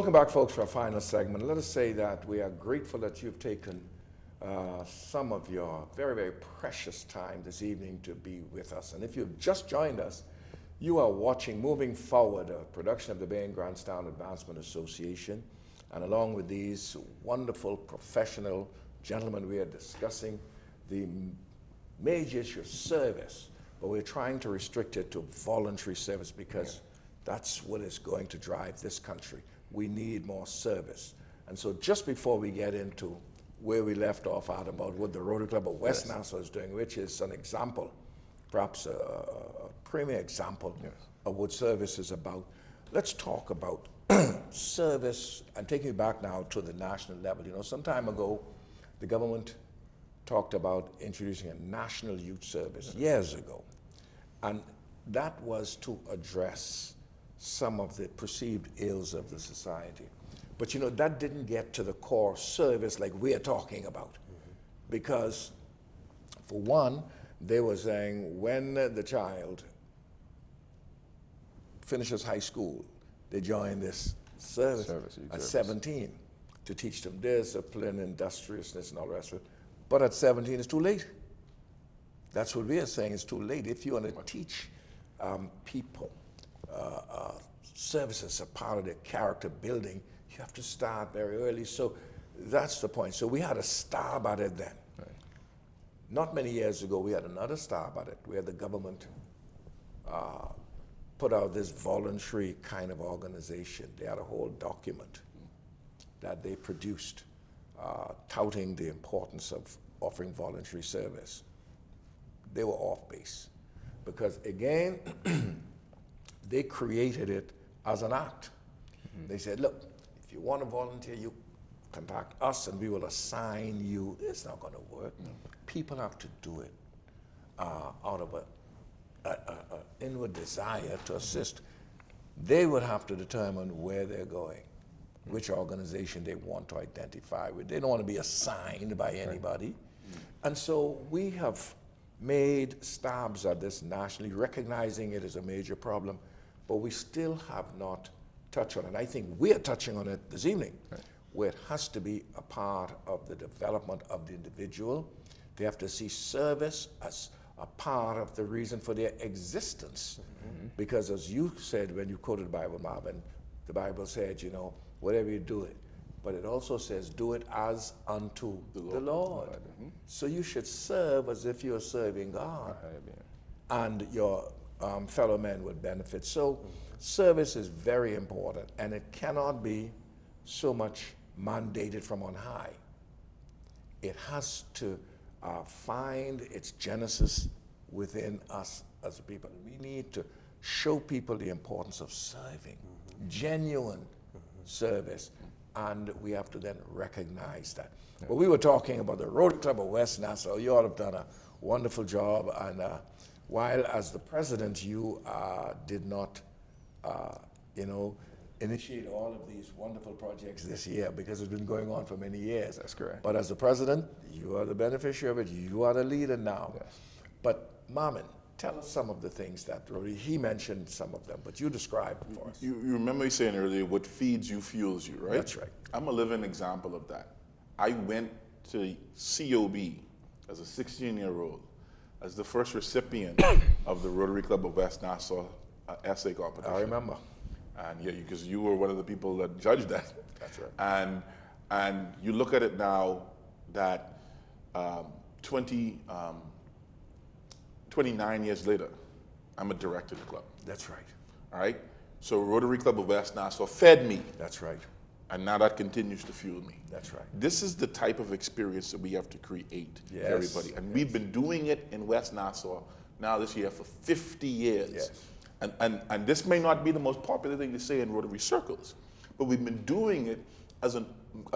Welcome back, folks, for our final segment. Let us say that we are grateful that you've taken some of your very, very precious time this evening to be with us. And if you've just joined us, you are watching Moving Forward, a production of the Bay and Grandstown Advancement Association. And along with these wonderful professional gentlemen, we are discussing the major issue of service, but we're trying to restrict it to voluntary service because that's what is going to drive this country. We need more service. And so just before we get into where we left off out about what the Rotary Club of West Nassau is doing, which is an example, perhaps a premier example of what service is about, let's talk about service and taking you back now to the national level. You know, some time ago, the government talked about introducing a national youth service years ago. And that was to address some of the perceived ills of the society. But you know, that didn't get to the core service like we're talking about. Because for one, they were saying when the child finishes high school, they join this service at 17 to teach them discipline, industriousness, and all the rest of it. But at 17, it's too late. That's what we are saying, it's too late. If you want to teach people services are part of their character building, you have to start very early. So that's the point. So we had a stab at it then. Right. Not many years ago, we had another stab at it where the government put out this voluntary kind of organization. They had a whole document that they produced touting the importance of offering voluntary service. They were off base because, again, they created it as an act. They said, look, if you want to volunteer, you contact us and we will assign you. It's not going to work. People have to do it out of an inward desire to assist. They would have to determine where they're going, which organization they want to identify with. They don't want to be assigned by anybody. And so we have made stabs at this nationally, recognizing it as a major problem, but we still have not touched on it. I think we are touching on it this evening, where it has to be a part of the development of the individual. They have to see service as a part of the reason for their existence. Because as you said when you quoted the Bible, Marvin, the Bible said, you know, whatever you do it, but it also says, do it as unto the Lord. So you should serve as if you're serving God. And your fellow men would benefit. So service is very important, and it cannot be so much mandated from on high. It has to find its genesis within us as a people. We need to show people the importance of serving, genuine service. And we have to then recognize that. But we were talking about the Rotary Club of West Nassau. You all have done a wonderful job. And while as the president, you did not, initiate all of these wonderful projects this year because it's been going on for many years. That's correct. But as the president, you are the beneficiary of it. You are the leader now. Yes. But Marvin, tell us some of the things that he mentioned some of them, but you described for us. You remember me saying earlier, what feeds you fuels you, right? That's right. I'm a living example of that. I went to COB as a 16-year-old, as the first recipient of the Rotary Club of West Nassau essay competition. I remember. And yeah, because you were one of the people that judged that. That's right. And you look at it now that 29 years later, I'm a director of the club. That's right. All right? So Rotary Club of West Nassau fed me. That's right. And now that continues to fuel me. That's right. This is the type of experience that we have to create for Yes. everybody. And we've been doing it in West Nassau now this year for 50 years. Yes. And this may not be the most popular thing to say in Rotary circles, but we've been doing it as a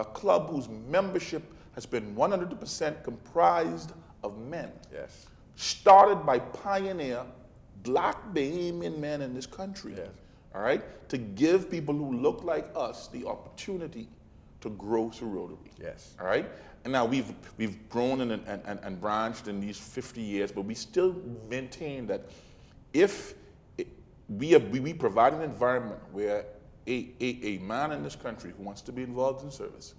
club whose membership has been 100% comprised of men. Yes. Started by pioneer black Bahamian men in this country. Yes. All right, to give people who look like us the opportunity to grow through Rotary. Yes. All right, and now we've grown and branched in these 50 years, but we still maintain that if we provide an environment where a man in this country who wants to be involved in service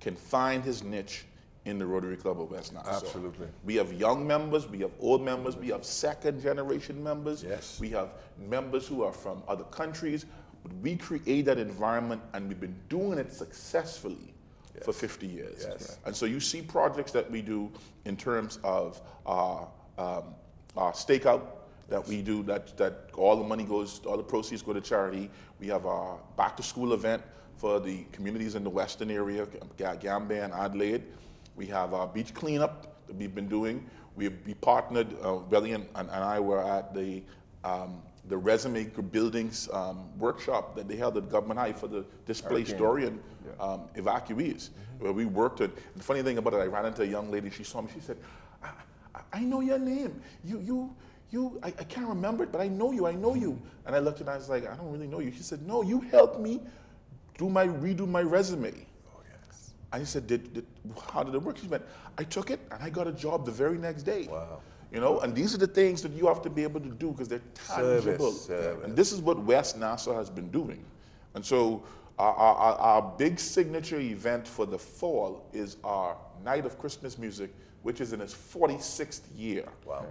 can find his niche in the Rotary Club of West Nassau. Absolutely. We have young members, we have old members, we have second generation members. Yes. We have members who are from other countries. But we create that environment, and we've been doing it successfully for 50 years. Yes. And so you see projects that we do in terms of our stakeout that we do, that all the money goes, all the proceeds go to charity. We have our back to school event for the communities in the western area, Gambia and Adelaide. We have our beach cleanup that we've been doing. We partnered, Belly and I were at the resume buildings workshop that they held at Government High for the displaced Dorian evacuees, where we worked at. The funny thing about it, I ran into a young lady, she saw me, she said, I know your name. I can't remember it, but I know you. And I looked at her and I was like, I don't really know you. She said, no, you helped me redo my resume. Oh, yes. And he said, how did it work? She went, I took it and I got a job the very next day. Wow. You know, and these are the things that you have to be able to do because they're tangible. Service. And this is what West Nassau has been doing. And so our big signature event for the fall is our Night of Christmas Music, which is in its 46th year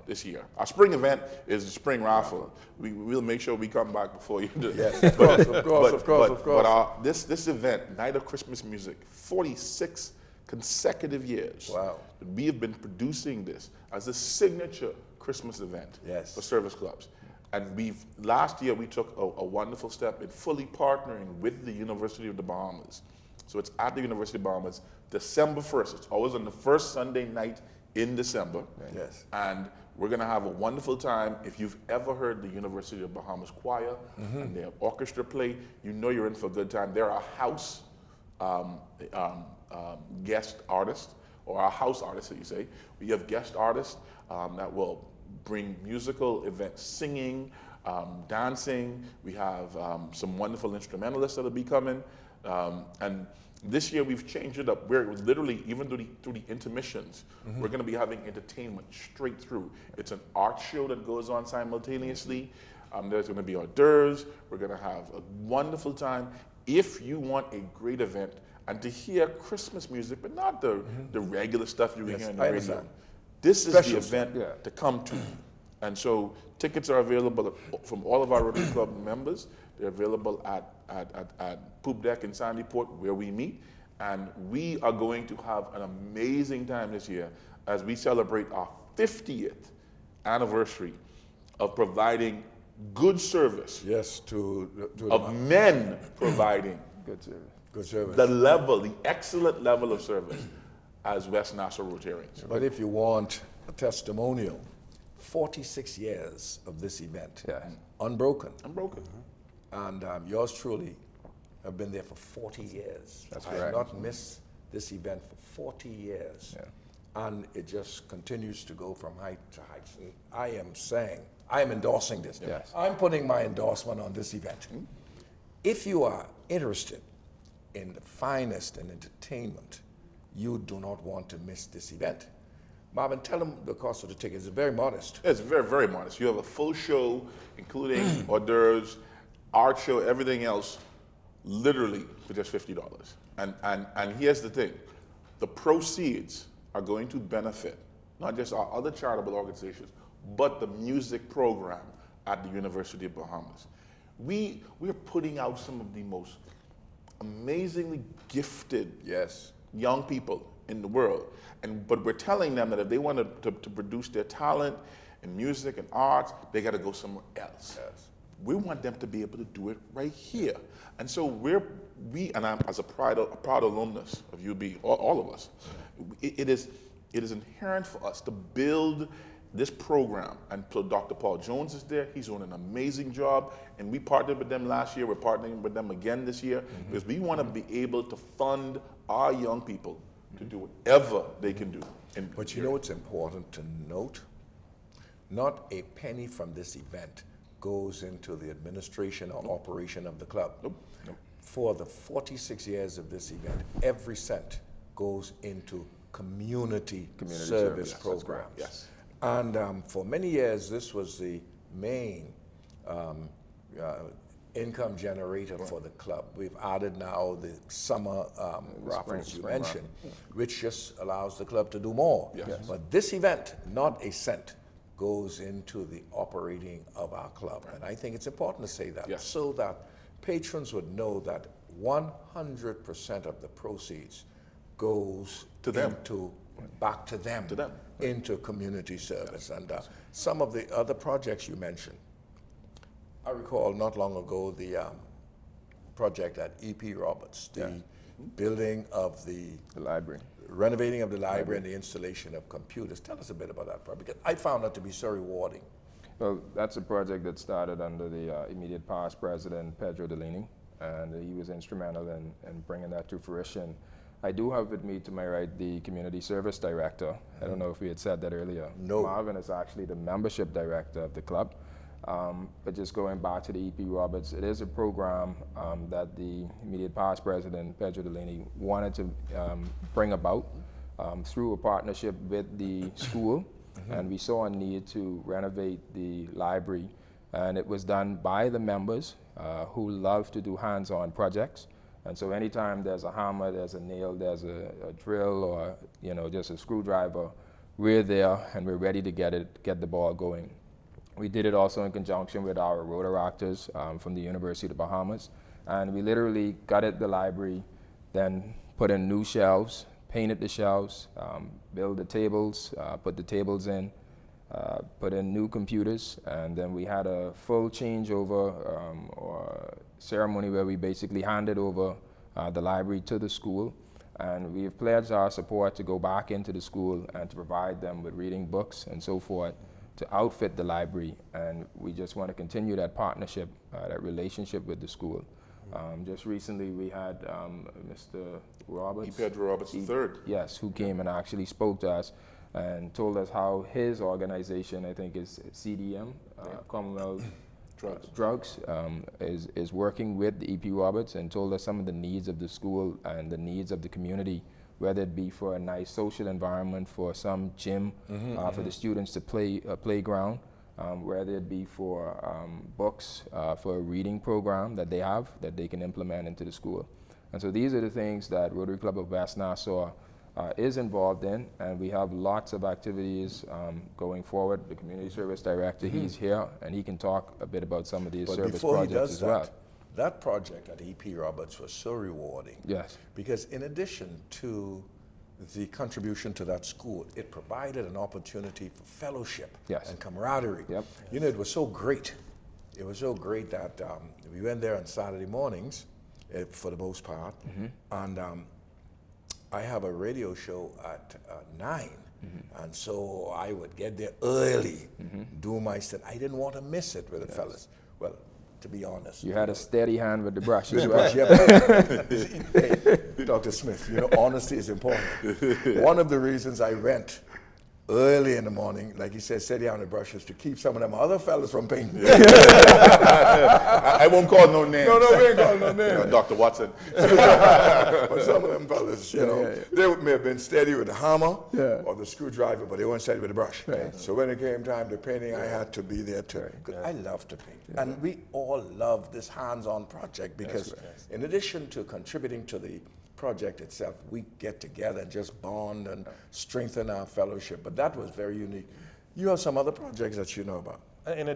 this year. Our spring event is the spring raffle. We'll make sure we come back before you do it. Yes, of course. But this event, Night of Christmas Music, 46 consecutive years. Wow. We have been producing this as a signature Christmas event for service clubs. And last year we took a wonderful step in fully partnering with the University of the Bahamas. So it's at the University of the Bahamas, December 1st. It's always on the first Sunday night in December. Yes. And we're going to have a wonderful time. If you've ever heard the University of the Bahamas Choir and their orchestra play, you know you're in for a good time. They're a house guest artist, or our house artist, as you say. We have guest artists that will bring musical events, singing, dancing. We have some wonderful instrumentalists that will be coming. And this year we've changed it up. We're literally, even through the intermissions, we're going to be having entertainment straight through. It's an art show that goes on simultaneously. There's going to be hors d'oeuvres. We're going to have a wonderful time. If you want a great event and to hear Christmas music, but not the regular stuff you can hear on the radio, this is the event to come to. And so tickets are available from all of our Rotary Club members. They're available at Poop Deck in Sandyport, where we meet. And we are going to have an amazing time this year as we celebrate our 50th anniversary of providing good service. Yes, of men providing good service. Good service. The excellent level of service as West Nassau Rotarians. But if you want a testimonial, 46 years of this event, unbroken. Unbroken. And yours truly have been there for 40 years. That's I correct. have not missed this event for 40 years. Yeah. And it just continues to go from height to height. And I am endorsing this. Yes. I'm putting my endorsement on this event. If you are interested in the finest in entertainment, you do not want to miss this event. Marvin, tell them the cost of the tickets. It's very modest. It's very, very modest. You have a full show, including hors d'oeuvres, art show, everything else, literally for just $50. And here's the thing. The proceeds are going to benefit not just our other charitable organizations, but the music program at the University of Bahamas. We're putting out some of the most amazingly gifted young people in the world. But we're telling them that if they want to produce their talent in music and arts, they got to go somewhere else. Yes. We want them to be able to do it right here. And so and I'm as a proud alumnus of UB, all of us, it is inherent for us to build this program. And so Dr. Paul Jones is there. He's doing an amazing job. And we partnered with them last year. We're partnering with them again this year because we want to be able to fund our young people to do whatever they can do. But you know what's important to note? Not a penny from this event goes into the administration or operation of the club. Nope. For the 46 years of this event, every cent goes into community service programs. Yes. And for many years, this was the main income generator for the club. We've added now the summer raffles you spring mentioned, which just allows the club to do more. Yes. But this event, not a cent, goes into the operating of our club. And I think it's important to say that Yes. so that patrons would know that 100% of the proceeds goes To them. back to them, To them. into community service. And some of the other projects you mentioned, I recall not long ago the project at E.P. Roberts, the building of the library. renovating of the library and the installation of computers. Tell us a bit about that project, because I found that to be so rewarding. Well, that's a project that started under the immediate past president, Pedro Delaney, and he was instrumental in bringing that to fruition. I do have with me to my right the community service director. I don't know if we had said that earlier. No. Marvin is actually the membership director of the club. But just going back to the E.P. Roberts, it is a program that the immediate past president, Pedro Delaney, wanted to bring about through a partnership with the school. And we saw a need to renovate the library. And it was done by the members who love to do hands-on projects. And so anytime there's a hammer, there's a nail, there's a drill, or just a screwdriver, we're there and we're ready to get the ball going. We did it also in conjunction with our Rotary actors from the University of the Bahamas. And we literally gutted the library, then put in new shelves, painted the shelves, built the tables, put the tables in, put in new computers, and then we had a full changeover or ceremony where we basically handed over the library to the school. And we have pledged our support to go back into the school and to provide them with reading books and so forth, to outfit the library, and we just want to continue that partnership, that relationship with the school. Just recently we had Mr. Roberts. Pedro Roberts III. Yes, who came and actually spoke to us and told us how his organization, I think is CDM, Commonwealth Drugs, is working with the E.P. Roberts, and told us some of the needs of the school and the needs of the community, whether it be for a nice social environment, for some gym, for the students to play a playground, whether it be for books, for a reading program that they have that they can implement into the school. And so these are the things that Rotary Club of West Nassau is involved in, and we have lots of activities going forward. The community service director, he's here, and he can talk a bit about some of these service projects as well. That project at E.P. Roberts was so rewarding. Yes. Because in addition to the contribution to that school, it provided an opportunity for fellowship and camaraderie. Yep. It was so great. It was so great that we went there on Saturday mornings, for the most part, and I have a radio show at 9, and so I would get there early, do my stuff. I didn't want to miss it with the fellas. Well, to be honest. You had a steady hand with the brush as well. Hey, Dr. Smith, honesty is important. One of the reasons I went early in the morning, like you said, steady on the brushes, to keep some of them other fellas from painting. I won't call no names. No, we ain't calling no names. Dr. Watson. But some of them fellas, they may have been steady with the hammer or the screwdriver, but they weren't steady with the brush. So when it came time to painting, I had to be there too. Because I love to paint. And we all love this hands-on project because in addition to contributing to the project itself, we get together and just bond and strengthen our fellowship. But that was very unique. You have some other projects that you know about. In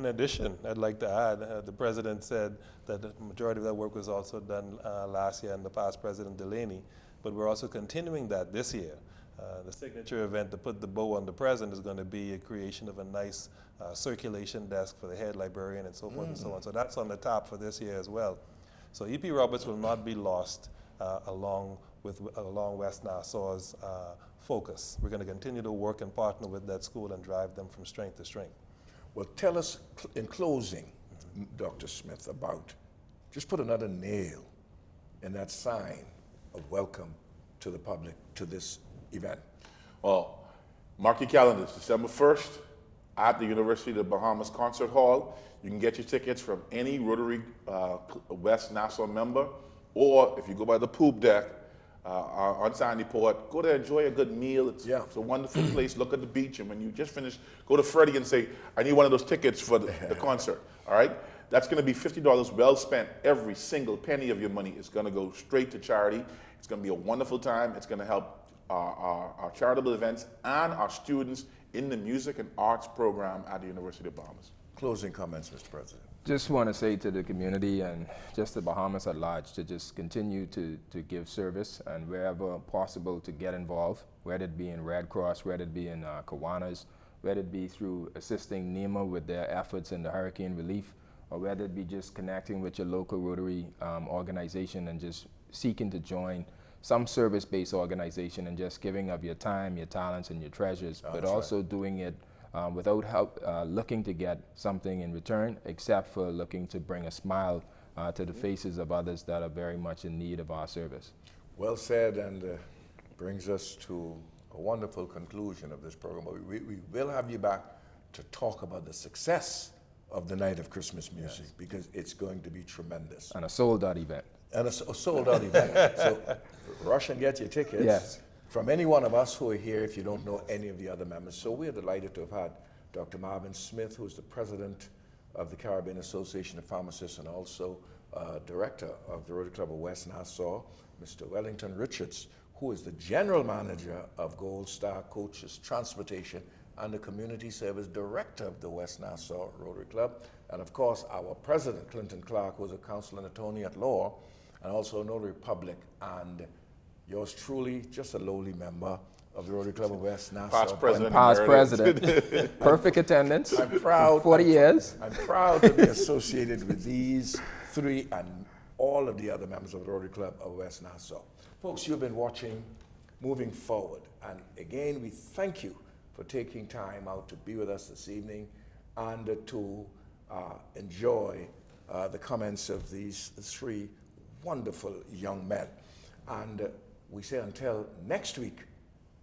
addition, I'd like to add, the president said that the majority of that work was also done last year under past President Delaney, but we're also continuing that this year. The signature event to put the bow on the president is going to be a creation of a nice circulation desk for the head librarian and so forth and so on. So that's on the top for this year as well. So E.P. Roberts will not be lost along West Nassau's focus. We're going to continue to work and partner with that school and drive them from strength to strength. Well, tell us in closing, Dr. Smith, about, just put another nail in that sign of welcome to the public to this event. Well, mark your calendars, December 1st at the University of the Bahamas Concert Hall. You can get your tickets from any Rotary West Nassau member, or if you go by the poop deck on Sandy Port, go there, enjoy a good meal. It's a wonderful place. Look at the beach, and when you just finish, go to Freddie and say, I need one of those tickets for the concert, all right? That's going to be $50 well spent. Every single penny of your money is going to go straight to charity. It's going to be a wonderful time. It's going to help our charitable events and our students in the music and arts program at the University of Bahamas. Closing comments, Mr. President. Just want to say to the community and just the Bahamas at large to just continue to give service and wherever possible to get involved, whether it be in Red Cross, whether it be in Kiwanis, whether it be through assisting NEMA with their efforts in the hurricane relief, or whether it be just connecting with your local Rotary organization and just seeking to join some service-based organization and just giving of your time, your talents, and your treasures, but also doing it without looking to get something in return, except for looking to bring a smile to the faces of others that are very much in need of our service. Well said, and brings us to a wonderful conclusion of this program. We will have you back to talk about the success of the Night of Christmas Music, because it's going to be tremendous. And a sold-out event. And a sold-out event. So rush and get your tickets. Yes. From any one of us who are here, if you don't know any of the other members. So we're delighted to have had Dr. Marvin Smith, who's the president of the Caribbean Association of Pharmacists and also director of the Rotary Club of West Nassau, Mr. Wellington Richards, who is the general manager of Gold Star Coaches Transportation and the community service director of the West Nassau Rotary Club. And of course, our president, Clinton Clark, who is a counsel and attorney at law, and also a notary public, and yours truly, just a lowly member of the Rotary Club of West Nassau. Past president. Past president. Perfect attendance. I'm proud. 40 years. I'm proud to be associated with these three and all of the other members of the Rotary Club of West Nassau. Folks, you've been watching Moving Forward. And again, we thank you for taking time out to be with us this evening and to enjoy the comments of these three wonderful young men. And we say until next week,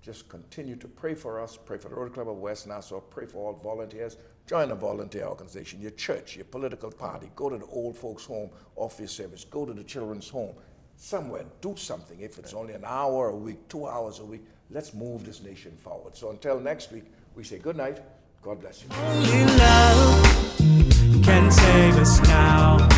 just continue to pray for us, pray for the Rotary Club of West Nassau, pray for all volunteers, join a volunteer organization, your church, your political party, go to the old folks' home, offer your service, go to the children's home, somewhere, do something. If it's only an hour a week, 2 hours a week, let's move this nation forward. So until next week, we say good night, God bless you. Only love can save us now.